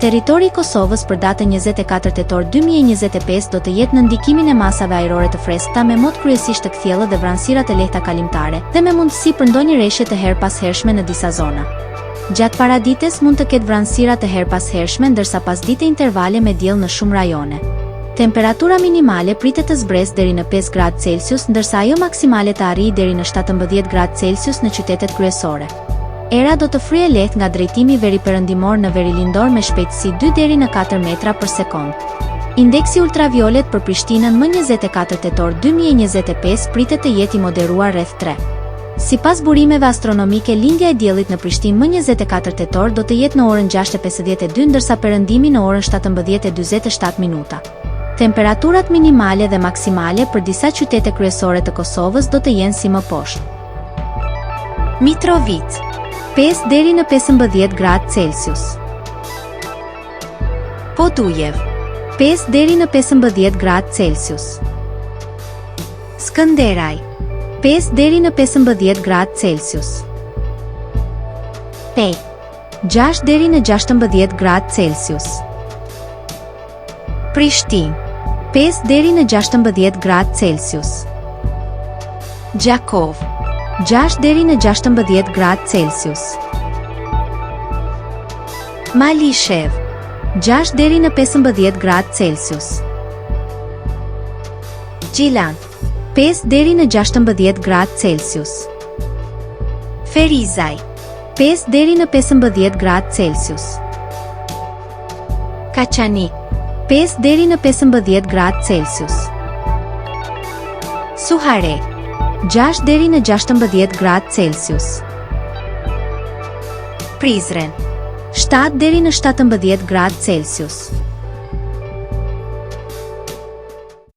Territori i Kosovës për datën 24 tetor 2025 do të jetë në ndikimin e masave ajrore të freskëta me mot kryesisht të kthjellë dhe vranësirat e lehta kalimtare, dhe me mundësi për ndonjë reshje të herpashershme në disa zona. Gjatë paradites mund të ketë vranësira të herpashershme, ndërsa pasdite intervale me diell në shumë rajone. Temperatura minimale pritet të zbresë deri në 5 gradë Celsius, ndërsa ajo maksimale të arrijë deri në 17 gradë Celsius në qytetet kryesore. Era do të fryejë lehtë nga drejtimi veriperëndimor në verilindor me shpejtësi 2 deri në 4 metra për sekond. Indeksi ultraviolet për Prishtinën më 24 tetor 2025 pritet të jetë i moderuar rreth 3. Sipas burimeve astronomike, lindja e diellit në Prishtinë më 24 tetor do të jetë në orën 6:52, ndërsa perëndimi në orën 17:47 minuta. Temperaturat minimale dhe maksimale për disa qytete kryesore të Kosovës do të jenë si më poshtë. Mitrovica 5 deri në 15 gradë Celsius. Podujev 5 deri në 15 gradë Celsius. Skënderaj 5 deri në 15 gradë Celsius. Pej 6 deri në 16 gradë Celsius. Prishtinë 5 deri në 16 gradë Celsius. Gjakov 6 deri në 16 gradë Celsius. Malishev 6 deri në 15 gradë Celsius. Gjilan 5 deri në 16 gradë Celsius. Ferizaj 5 deri në 15 gradë Celsius. Kaçani 5 deri në 15 gradë Celsius. Suhare 6 deri në 16 gradë Celsius. Prizren 7 deri në 17 gradë Celsius.